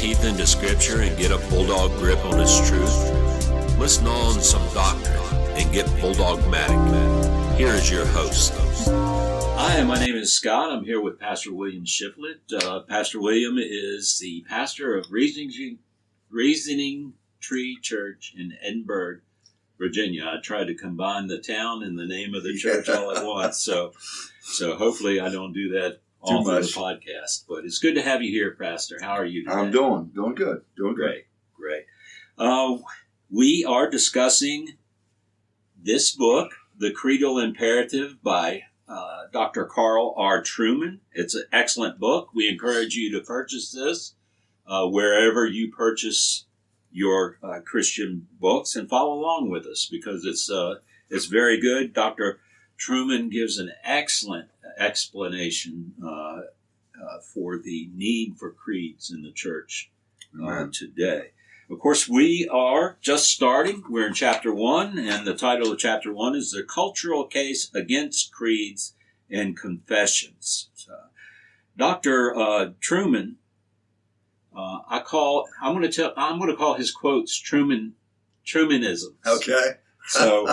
teeth into Scripture and get a bulldog grip on its truth? Listen on some doctrine and get bulldogmatic. Here is your host. Hi, my name is Scott. I'm here with Pastor William Shifflett. Pastor William is the pastor of Reasoning Tree Church in Edinburgh, Virginia. I tried to combine the town and the name of the church all at once, so hopefully I don't do that all through the podcast. But it's good to have you here, Pastor. How are you today? I'm doing good. Great. We are discussing this book, The Creedal Imperative by Dr. Carl R. Trueman. It's an excellent book. We encourage you to purchase this wherever you purchase your Christian books, and follow along with us because it's very good. Dr. Trueman gives an excellent explanation for the need for creeds in the church today. Of course, we are just starting. We're in Chapter 1, and the title of Chapter 1 is The Cultural Case Against Creeds and Confessions. Dr. Trueman, I'm going to call his quotes Truemanism. Okay. So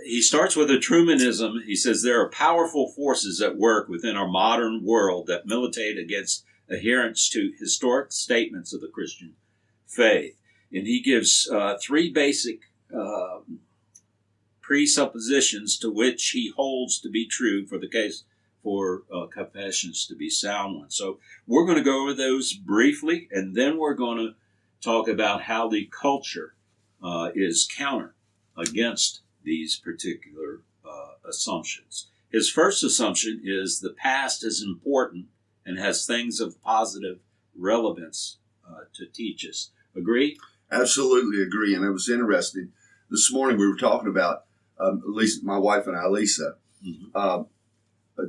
he starts with a Truemanism. He says there are powerful forces at work within our modern world that militate against adherence to historic statements of the Christian faith. And he gives three basic presuppositions to which he holds to be true for the case for confessions to be sound ones. So we're going to go over those briefly, and then we're going to talk about how the culture is counter against these particular assumptions. His first assumption is the past is important and has things of positive relevance to teach us. Agree? Absolutely agree. And it was interesting. This morning we were talking about, at least my wife and I, Lisa,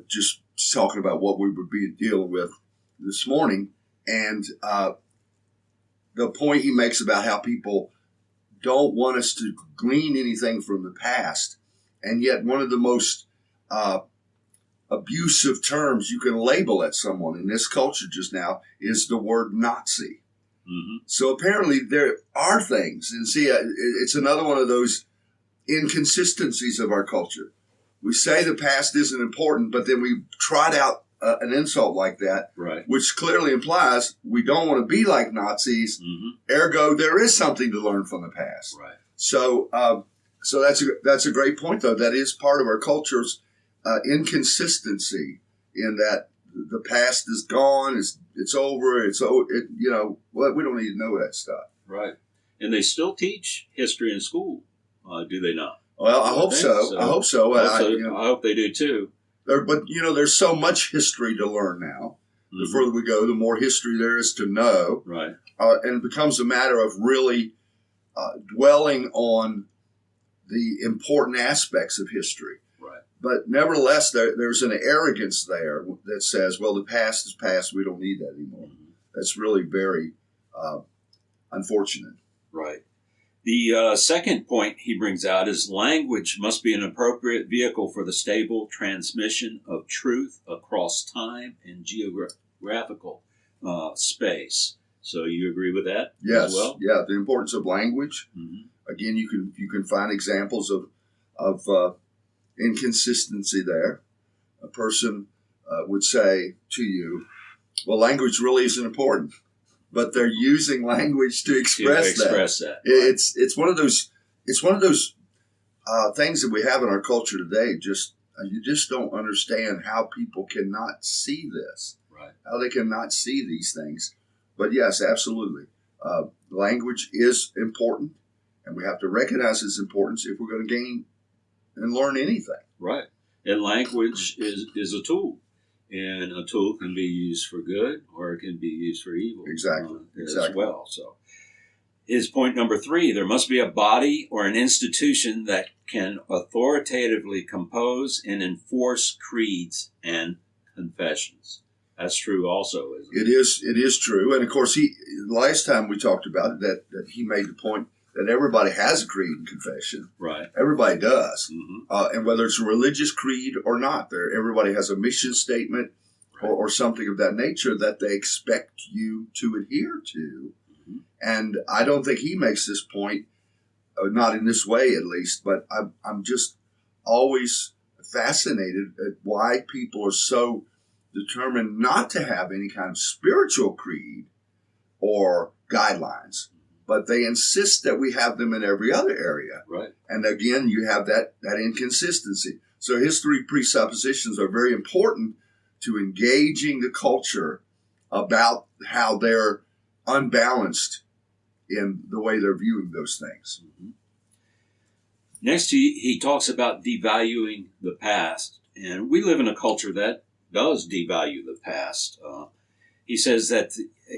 just talking about what we would be dealing with this morning. And the point he makes about how people don't want us to glean anything from the past. And yet one of the most abusive terms you can label at someone in this culture just now is the word Nazi. Mm-hmm. So apparently there are things, and see, it's another one of those inconsistencies of our culture. We say the past isn't important, but then we trot out an insult like that, right, which clearly implies we don't want to be like Nazis. Mm-hmm. Ergo, there is something to learn from the past. Right. So that's a great point, though. That is part of our culture's inconsistency in that the past is gone. It's over. We don't need to know that stuff. Right. And they still teach history in school, do they not? Well, I hope so. I hope so. I hope they do too. But there's so much history to learn now. Mm-hmm. The further we go, the more history there is to know. Right. And it becomes a matter of really dwelling on the important aspects of history. Right. But nevertheless, there's an arrogance there that says, well, the past is past. We don't need that anymore. Mm-hmm. That's really very unfortunate. Right. The second point he brings out is language must be an appropriate vehicle for the stable transmission of truth across time and geographical space. So you agree with that? Yes. As well? Yeah. The importance of language. Mm-hmm. Again, you can find examples of inconsistency there. A person would say to you, "Well, language really isn't important." But they're using language to express that. It's one of those things that we have in our culture today. You just don't understand how people cannot see this, right? How they cannot see these things. But yes, absolutely, language is important, and we have to recognize its importance if we're going to gain and learn anything. Right, and language is a tool. And a tool can be used for good or it can be used for evil. Exactly. As well. So his point number 3, there must be a body or an institution that can authoritatively compose and enforce creeds and confessions. That's true also, isn't it? It is true. And of course, last time we talked about it, that he made the point that everybody has a creed and confession. Right. Everybody does. Mm-hmm. And whether it's a religious creed or not, everybody has a mission statement or something of that nature that they expect you to adhere to. Mhm. And I don't think he makes this point, not in this way at least, but I'm just always fascinated at why people are so determined not to have any kind of spiritual creed or guidelines, but they insist that we have them in every other area. Right. And again, you have that inconsistency. So his three presuppositions are very important to engaging the culture about how they're unbalanced in the way they're viewing those things. Mhm. Next, he talks about devaluing the past. And we live in a culture that does devalue the past. He says that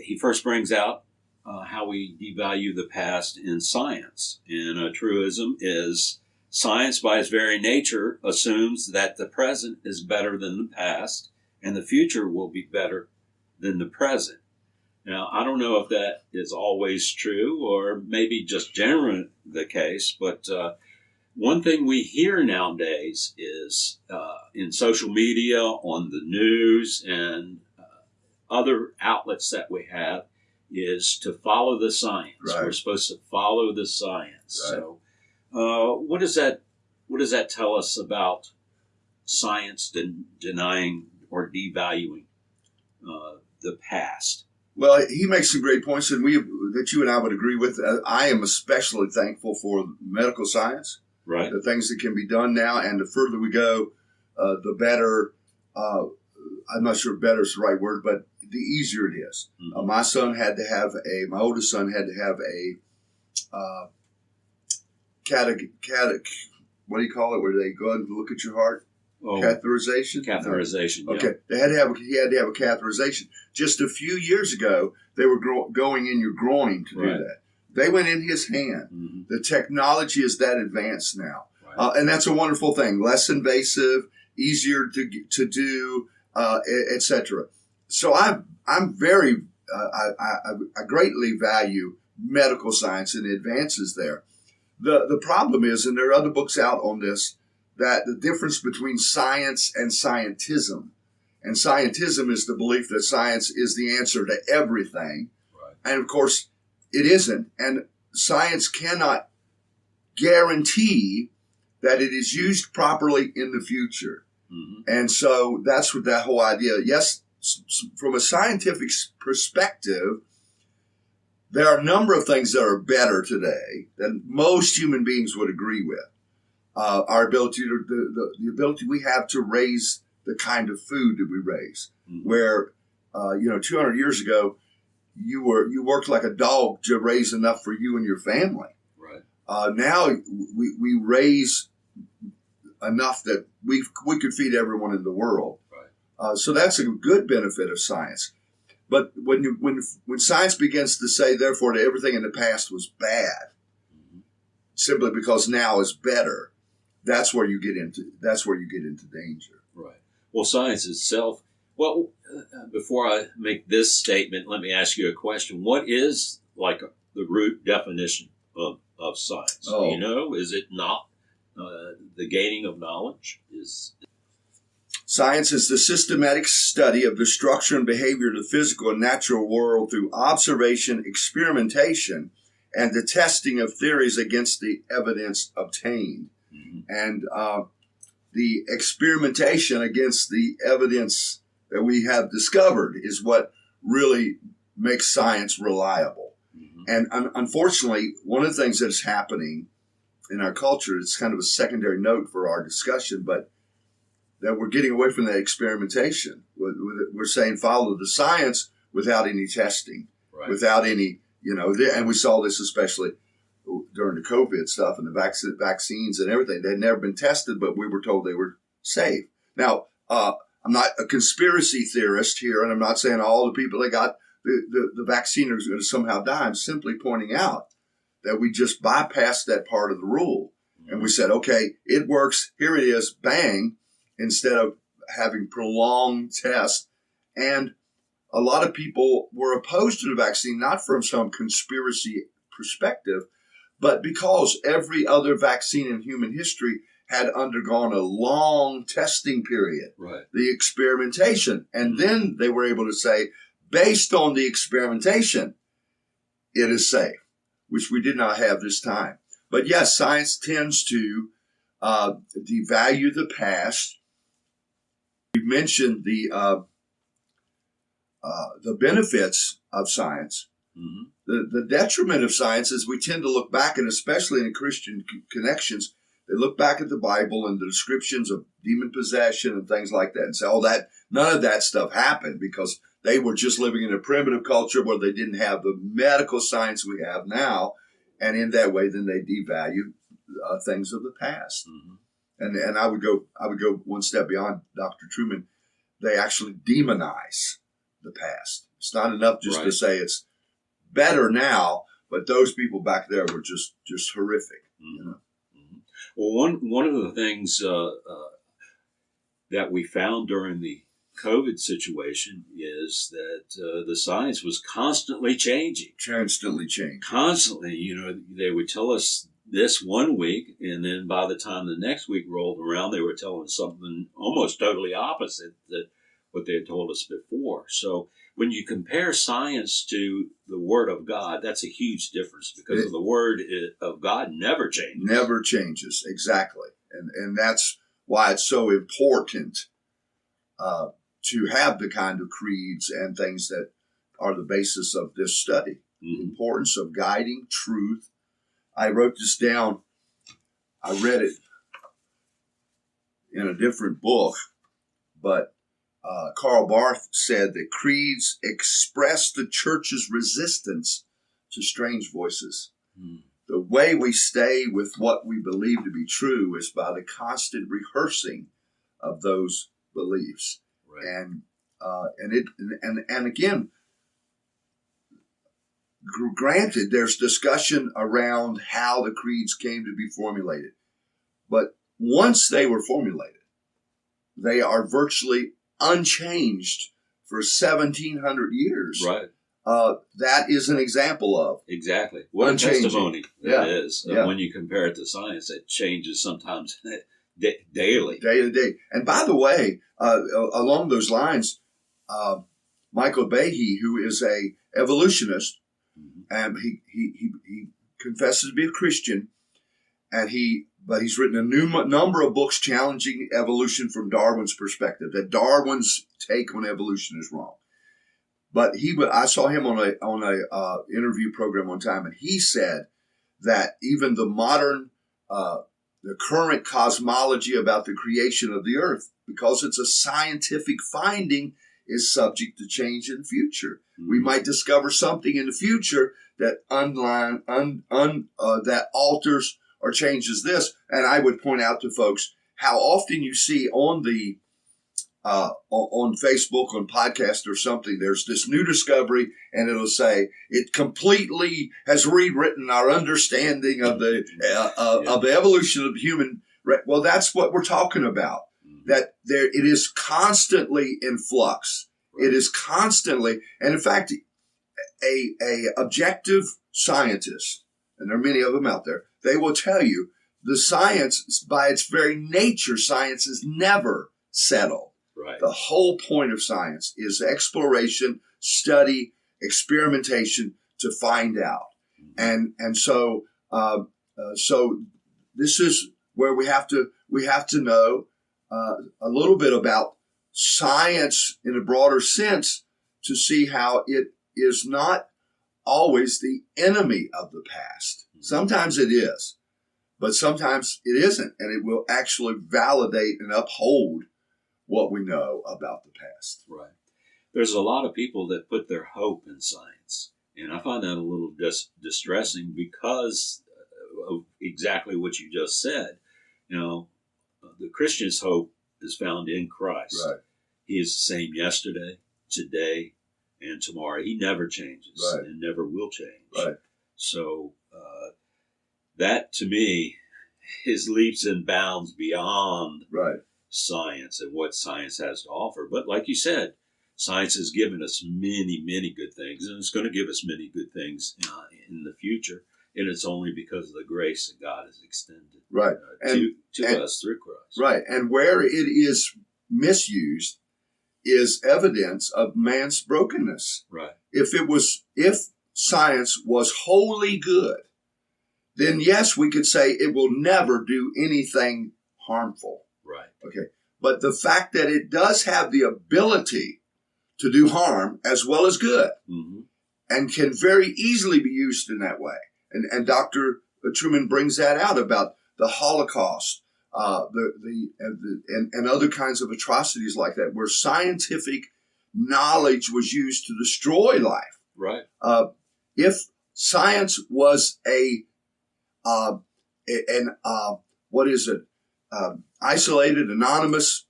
he first brings out how we devalue the past in science. And a truism is science, by its very nature, assumes that the present is better than the past and the future will be better than the present. Now, I don't know if that is always true or maybe just generally the case, but one thing we hear nowadays is in social media, on the news, and other outlets that we have is to follow the science. Right. We're supposed to follow the science. Right. So, what does that tell us about science denying or devaluing the past? Well, he makes some great points, and that you and I would agree with. I am especially thankful for medical science, Right. the things that can be done now, and the further we go, the better. I'm not sure better is the right word, but the easier it is. Mhm. My oldest son had to have a what do you call it, where they go and look at your heart? Oh, Catheterization? catheterization. Yeah. Okay. He had to have a catheterization. Just a few years ago, they were going in your groin to Right. do that. They went in his hand. Mhm. The technology is that advanced now. Right. And that's a wonderful thing. Less invasive, easier to do, etc. So I'm very, I greatly value medical science and the advances there. The problem is, and there are other books out on this, that the difference between science and scientism, and scientism is the belief that science is the answer to everything. Right. And of course, it isn't. And science cannot guarantee that it is used properly in the future. Mhm. And so that's what that whole idea. Yes, from a scientific perspective, there are a number of things that are better today than most human beings would agree with. Our ability the ability we have to raise the kind of food that we raise, Mhm. where 200 years ago you worked like a dog to raise enough for you and your family. Right. Now we raise enough that we could feed everyone in the world. Right. So that's a good benefit of science. But when science begins to say, therefore, that everything in the past was bad, Mhm. simply because now is better, that's where you get into danger. Right. Well, science itself. Well, before I make this statement, let me ask you a question. What is like the root definition of science? Oh. Do you know? Is it not the gaining of knowledge? Science is the systematic study of the structure and behavior of the physical and natural world through observation, experimentation, and the testing of theories against the evidence obtained. Mhm. And the experimentation against the evidence that we have discovered is what really makes science reliable. Mhm. And unfortunately, one of the things that's happening in our culture, it's kind of a secondary note for our discussion, but that we're getting away from that experimentation. We're saying follow the science without any testing, Right. without any, and we saw this especially during the COVID stuff and the vaccines and everything. They'd never been tested, but we were told they were safe. Now, I'm not a conspiracy theorist here, and I'm not saying all the people that got the vaccine are going to somehow die. I'm simply pointing out that we just bypassed that part of the rule. Mhm. And we said, okay, it works. Here it is. Bang. Instead of having prolonged tests. And a lot of people were opposed to the vaccine, not from some conspiracy perspective, but because every other vaccine in human history had undergone a long testing period, Right. the experimentation. And then they were able to say, based on the experimentation, it is safe, which we did not have this time. But yes, science tends to devalue the past. We mentioned the benefits of science. Mm-hmm. The detriment of science is we tend to look back, and especially in Christian connections, they look back at the Bible and the descriptions of demon possession and things like that and say, oh, none of that stuff happened because they were just living in a primitive culture where they didn't have the medical science we have now. And in that way, then they devalue things of the past. Mm-hmm. And I would go one step beyond Dr. Trueman. They actually demonize the past. It's not enough just to say it's better now, but those people back there were just horrific. Mm-hmm. You know? Mm-hmm. Well, one of the things that we found during the COVID situation is that the science was constantly changing. Constantly changing. Constantly, they would tell us this one week, and then by the time the next week rolled around, they were telling us something almost totally opposite that what they had told us before. So when you compare science to the Word of God, that's a huge difference because the Word of God never changes. Never changes, exactly. And that's why it's so important to have the kind of creeds and things that are the basis of this study. Mm-hmm. The importance of guiding truth. I wrote this down. I read it in a different book, but Karl Barth said that creeds express the church's resistance to strange voices. Mm. The way we stay with what we believe to be true is by the constant rehearsing of those beliefs. Right. And again, granted, there's discussion around how the creeds came to be formulated, but once they were formulated, they are virtually unchanged for 1,700 years. Right. That is an example of exactly what unchanging. A testimony that is. Yeah. When you compare it to science, it changes sometimes daily. Day to day. And by the way, along those lines, Michael Behe, who is a evolutionist, and he confesses to be a Christian, but he's written a number of books challenging evolution from Darwin's perspective, that Darwin's take on evolution is wrong. But I saw him on a interview program one time, and he said that even the modern, the current cosmology about the creation of the earth, because it's a scientific finding, is subject to change in the future. Mm-hmm. We might discover something in the future that that alters or changes this. And I would point out to folks how often you see on the on Facebook, on podcast or something, there's this new discovery, and it'll say it completely has rewritten our understanding of the of the evolution of the human. Well, that's what we're talking about. Mm-hmm. That it is constantly in flux. Right. It is constantly, and in fact, a objective scientist, and there are many of them out there, they will tell you the science, by its very nature, science is never settled. Right. The whole point of science is exploration, study, experimentation to find out. Mm-hmm. And so this is where we have to know a little bit about science in a broader sense to see how it is not always the enemy of the past. Mm-hmm. Sometimes it is, but sometimes it isn't, and it will actually validate and uphold what we know about the past. Right. There's a lot of people that put their hope in science, and I find that a little distressing because of exactly what you just said. The Christian's hope is found in Christ. Right. He is the same yesterday, today, and tomorrow. He never changes and never will change. Right. So that, to me, is leaps and bounds beyond science and what science has to offer. But like you said, science has given us many, many good things, and it's going to give us many good things in the future. And it's only because of the grace that God has extended Right. to us through Christ. Right. And where it is misused is evidence of man's brokenness. Right. If science was wholly good, then yes, we could say it will never do anything harmful. Right. Okay. But the fact that it does have the ability to do harm as well as good, mm-hmm. and can very easily be used in that way. And Dr. Trueman brings that out about the Holocaust, and other kinds of atrocities like that, where scientific knowledge was used to destroy life. Right. If science was isolated, anonymous,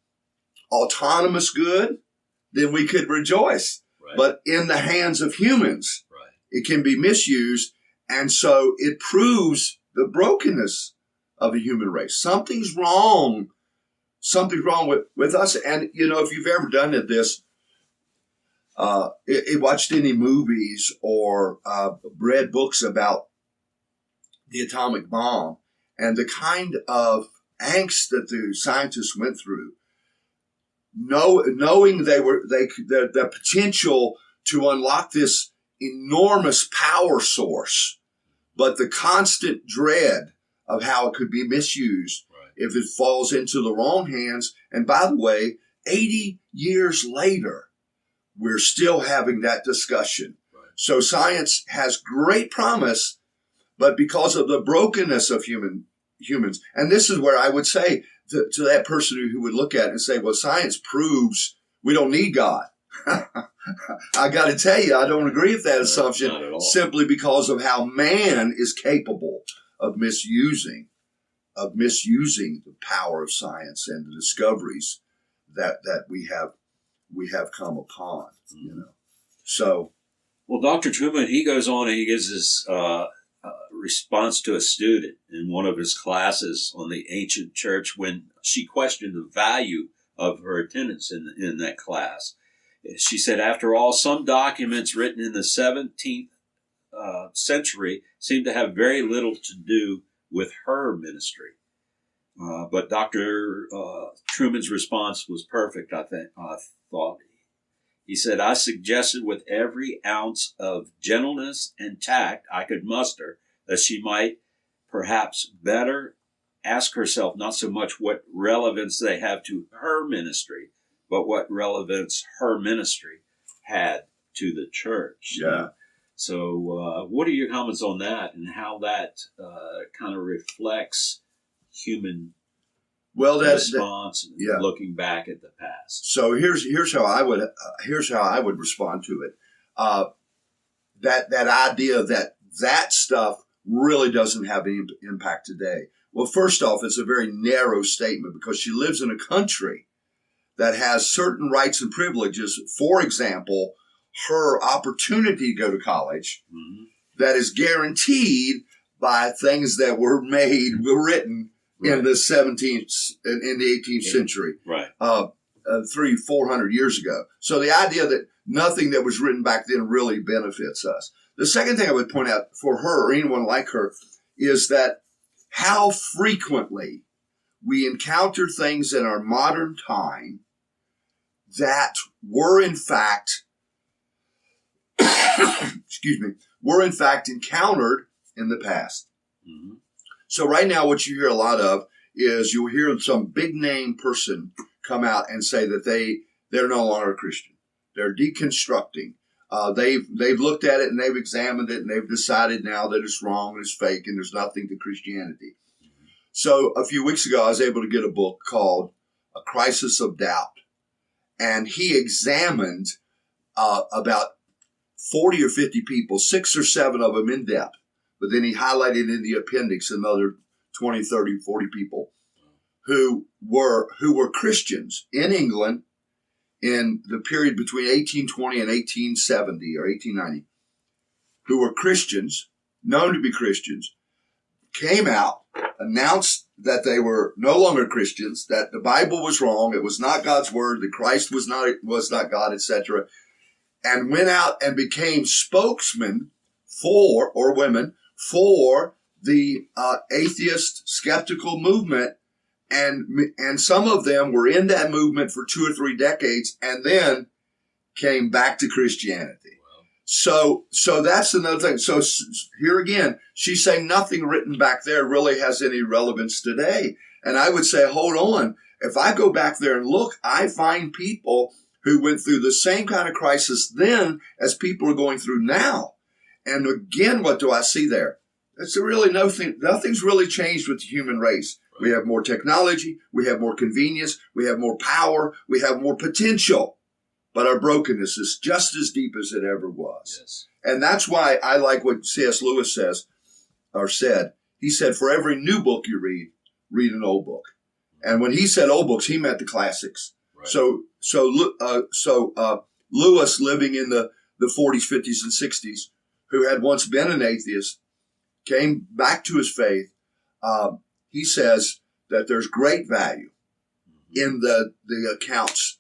autonomous good, then we could rejoice. Right. But in the hands of humans, right. it can be misused. And so it proves the brokenness of a human race. Something's wrong. Something's wrong with us. And, if you've ever done this, watched any movies or read books about the atomic bomb and the kind of angst that the scientists went through, knowing the potential to unlock this enormous power source, but the constant dread of how it could be misused if it falls into the wrong hands. And by the way, 80 years later, we're still having that discussion. Right. So science has great promise, but because of the brokenness of humans, and this is where I would say to that person who would look at it and say, well, science proves we don't need God. I got to tell you, I don't agree with that assumption, simply because of how man is capable of misusing the power of science and the discoveries that we have come upon. So, well, Dr. Trueman, he goes on and he gives his response to a student in one of his classes on the ancient church when she questioned the value of her attendance in that class. She said, after all, some documents written in the 17th century seem to have very little to do with her ministry. But Dr. Trueman's response was perfect, I thought. He said, I suggested with every ounce of gentleness and tact I could muster that she might perhaps better ask herself not so much what relevance they have to her ministry, but what relevance her ministry had to the church. Yeah. So what are your comments on that and how that kind of reflects human response looking back at the past? So here's how I would respond to it. That idea that stuff really doesn't have any impact today. Well, first off, it's a very narrow statement because she lives in a country that has certain rights and privileges. For example, her opportunity to go to college, mm-hmm. that is guaranteed by things that were written right. in the 17th and in the 18th century, right? 300-400 years ago. So the idea that nothing that was written back then really benefits us. The second thing I would point out for her or anyone like her is that how frequently we encounter things in our modern time that were in fact, were in fact encountered in the past. Mm-hmm. So right now what you hear a lot of is you'll hear some big name person come out and say that they're no longer a Christian. They're deconstructing. They've looked at it and they've examined it and they've decided now that it's wrong and it's fake and there's nothing to Christianity. Mm-hmm. So a few weeks ago, I was able to get a book called A Crisis of Doubt. And he examined about 40 or 50 people, 6 or 7 of them in depth. But then he highlighted in the appendix another 20, 30, 40 people who were Christians in England in the period between 1820 and 1870 or 1890, who were Christians, known to be Christians, came out, announced that they were no longer Christians, that the Bible was wrong, it was not God's word, that Christ was not God, etc., and went out and became spokesmen for, or women, for the atheist skeptical movement, and some of them were in that movement for 2 or 3 decades and then came back to Christianity. So that's another thing. So here again, she's saying nothing written back there really has any relevance today. And I would say, hold on. If I go back there and look, I find people who went through the same kind of crisis then as people are going through now. And again, what do I see there? It's really nothing's really changed with the human race. We have more technology, we have more convenience, we have more power, we have more potential. But our brokenness is just as deep as it ever was. Yes. And that's why I like what C.S. Lewis said. He said, for every new book you read an old book. And when he said old books, he meant the classics. Right. So Lewis, living in the 40s, 50s, and 60s, who had once been an atheist, came back to his faith. He says that there's great value in the accounts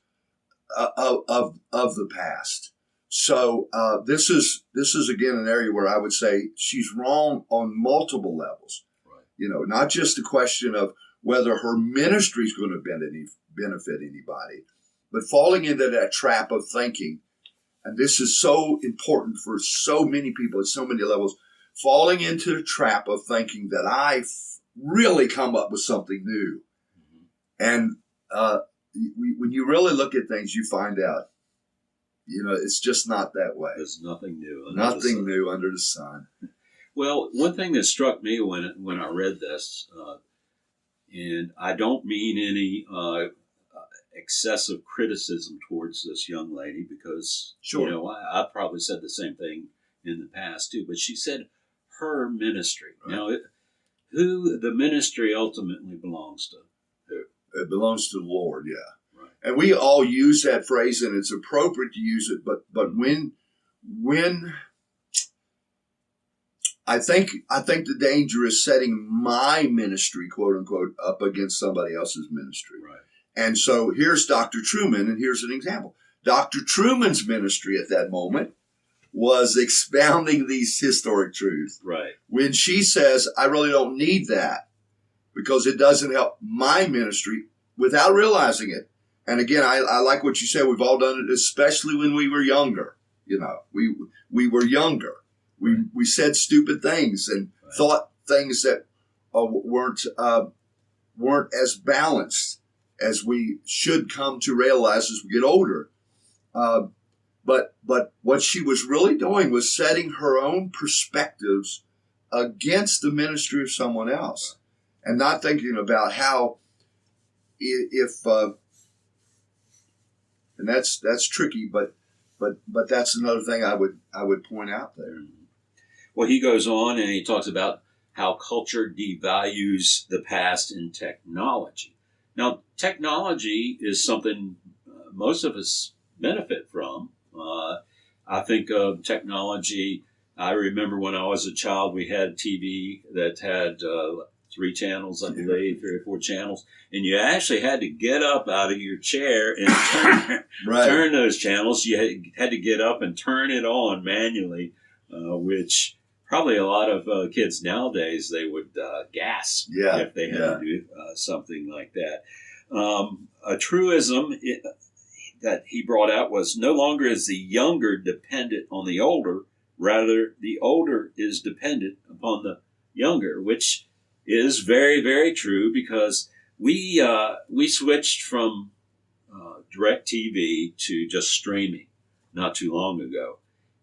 of the past. So this is again an area where I would say she's wrong on multiple levels. Right. You know, not just a question of whether her ministry is going to benefit anybody, but falling into that trap of thinking, and this is so important for so many people at so many levels, falling into the trap of thinking that I've really come up with something new. And when you really look at things, you find out, you know, it's just not that way. There's nothing new. Nothing new under the sun. Well, one thing that struck me when I read this, and I don't mean any excessive criticism towards this young lady, because, sure, you know, I probably said the same thing in the past too, but she said her ministry. Right. Now, who the ministry ultimately belongs to? Who? It belongs to the Lord, yeah. Right. And we all use that phrase, and it's appropriate to use it, but when I think the danger is setting my ministry, quote unquote, up against somebody else's ministry. Right. And so here's Dr. Trueman, and here's an example. Dr. Trueman's ministry at that moment was expounding these historic truths. Right. When she says, I really don't need that because it doesn't help my ministry, without realizing it. And again, I like what you said. We've all done it, especially when we were younger. You know, we were younger. We said stupid things and thought things that weren't as balanced as we should come to realize as we get older. But what she was really doing was setting her own perspectives against the ministry of someone else, and not thinking about how and that's tricky, but that's another thing I would point out there. Well, he goes on and he talks about how culture devalues the past in technology. Now, technology is something most of us benefit from. I think of technology. I remember when I was a child, we had TV that had 3 channels, I believe, 3 or 4 channels, and you actually had to get up out of your chair and turn those channels. You had to get up and turn it on manually, which probably a lot of kids nowadays, they would gasp if they had to do something like that. A truism that he brought out was, no longer is the younger dependent on the older, rather the older is dependent upon the younger, which is very, very true, because we switched from direct TV to just streaming not too long ago.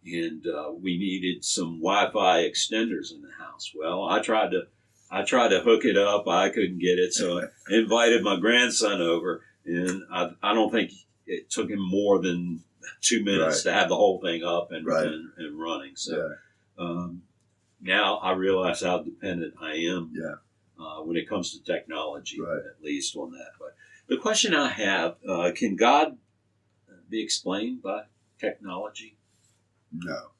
And we needed some Wi-Fi extenders in the house. Well, I tried to hook it up. I couldn't get it, so I invited my grandson over, and I don't think it took him more than 2 minutes to have the whole thing up and running. So now I realize how dependent I am when it comes to technology, at least on that. But the question I have, can God be explained by technology? No.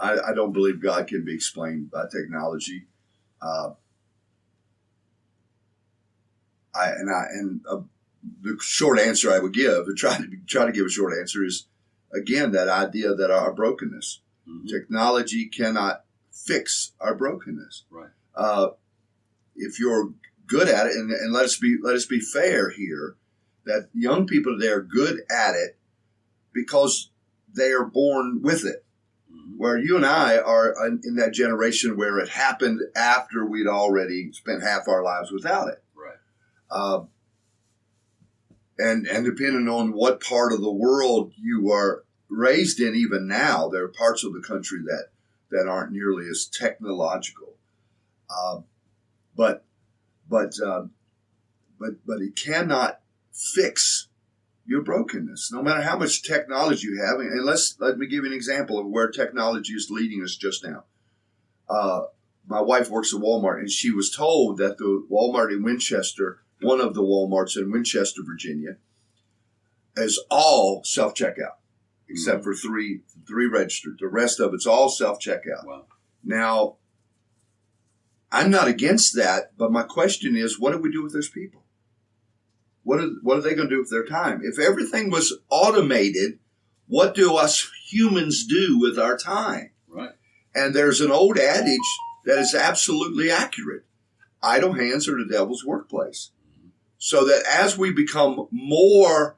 I don't believe God can be explained by technology. The short answer I would give, try to give a short answer, is again that idea that our brokenness. Technology cannot fix our brokenness. Right. If you're good at it, and let us be fair here, that young people today are good at it because they are born with it. Where you and I are in that generation where it happened after we'd already spent half our lives without it. Right. And depending on what part of the world you are raised in, even now, there are parts of the country that aren't nearly as technological. But it cannot fix your brokenness, no matter how much technology you have. And let me give you an example of where technology is leading us just now. My wife works at Walmart, and she was told that the Walmart in Winchester, one of the Walmarts in Winchester, Virginia, is all self-checkout, except for three registered. The rest of it's all self-checkout. Wow. Now, I'm not against that, but my question is, what do we do with those people? What are they going to do with their time? If everything was automated, what do us humans do with our time? Right. And there's an old adage that is absolutely accurate. Idle hands are the devil's workplace. So that as we become more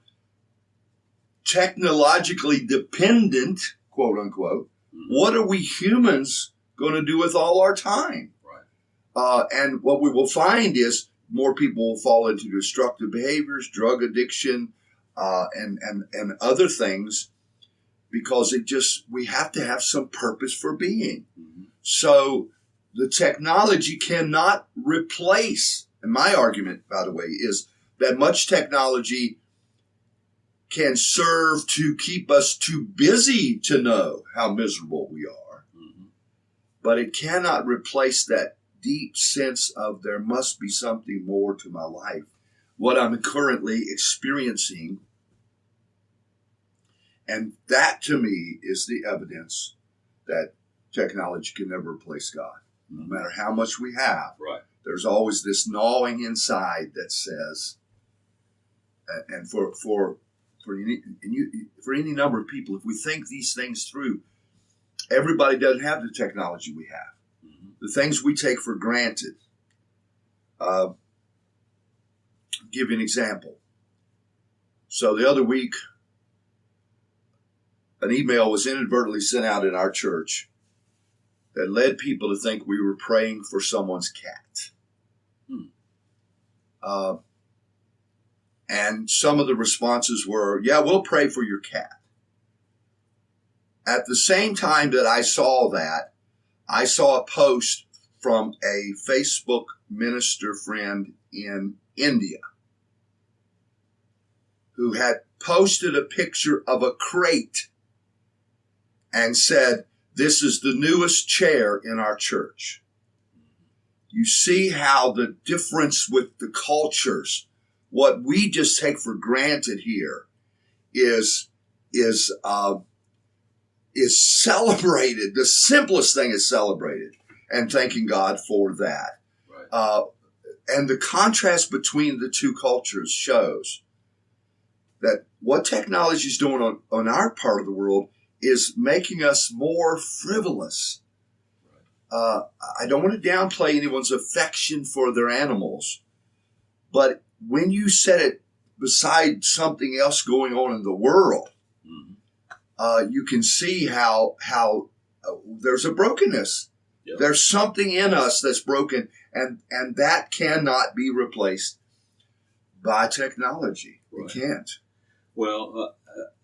technologically dependent, quote unquote, what are we humans going to do with all our time? Right. And what we will find is more people will fall into destructive behaviors, drug addiction, and other things, because we have to have some purpose for being. So the technology cannot replace, and my argument, by the way, is that much technology can serve to keep us too busy to know how miserable we are, but it cannot replace that deep sense of there must be something more to my life, what I'm currently experiencing. And that, to me, is the evidence that technology can never replace God. No matter how much we have, right, there's always this gnawing inside that says, and for any number of people, if we think these things through, everybody doesn't have the technology we have. The things we take for granted. I'll give you an example. So the other week, an email was inadvertently sent out in our church that led people to think we were praying for someone's cat. And some of the responses were, yeah, we'll pray for your cat. At the same time that I saw that, I saw a post from a Facebook minister friend in India who had posted a picture of a crate and said, this is the newest chair in our church. You see how the difference with the cultures, what we just take for granted here is celebrated. The simplest thing is celebrated, and thanking God for that. right. And the contrast between the two cultures shows that what technology is doing on our part of the world is making us more frivolous. I don't want to downplay anyone's affection for their animals, but when you set it beside something else going on in the world, you can see how there's a brokenness. Yep. There's something in us that's broken, and that cannot be replaced by technology. Right. It can't. Well,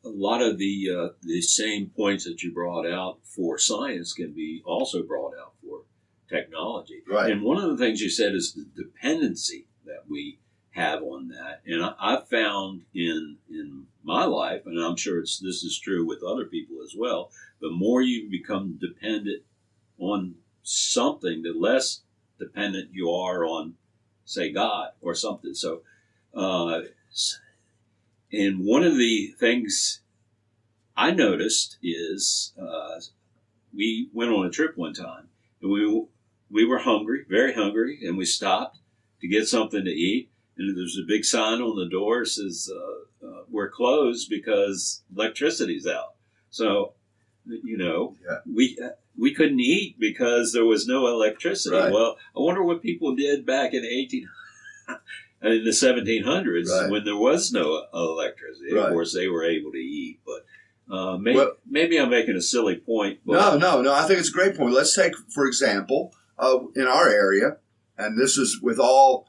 a lot of the same points that you brought out for science can be also brought out for technology. Right. And one of the things you said is the dependency that we have on that. And I've found in my life, and I'm sure this is true with other people as well, the more you become dependent on something, the less dependent you are on, say, God or something. So, and one of the things I noticed is we went on a trip one time, and we were hungry, very hungry, and we stopped to get something to eat. And there's a big sign on the door that says, we're closed because electricity's out. So You know, Yeah. we couldn't eat because there was no electricity. Right. Well, I wonder what people did back in the 1700s Right. when there was no electricity. Right. Of course, they were able to eat, but maybe I'm making a silly point. But No. I think it's a great point. Let's take, for example, in our area, and this is with all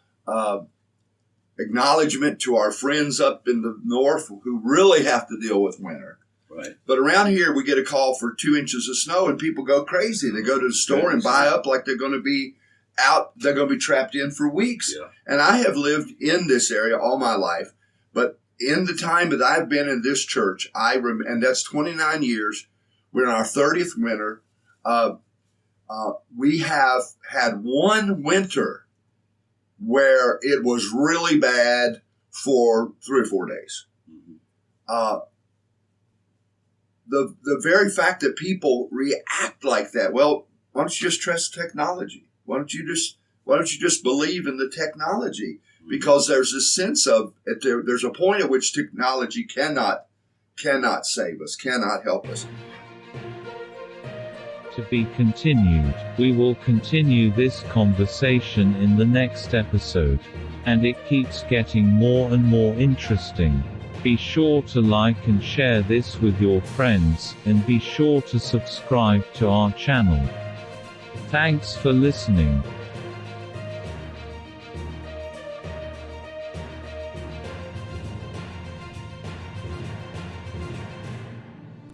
acknowledgement to our friends up in the north who really have to deal with winter. Right. But around here, we get a call for 2 inches of snow, and people go crazy. They go to the store and buy up like they're going to be out. They're going to be trapped in for weeks. Yeah. And I have lived in this area all my life, but in the time that I've been in this church, and that's 29 years. We're in our 30th winter. We have had one winter where it was really bad for 3 or 4 days. Mm-hmm. The very fact that people react like that, well, why don't you just trust technology? Why don't you just believe in the technology? Because there's a sense of there's a point at which technology cannot save us, cannot help us. To be continued. We will continue this conversation in the next episode. And it keeps getting more and more interesting. Be sure to like and share this with your friends, and be sure to subscribe to our channel. Thanks for listening.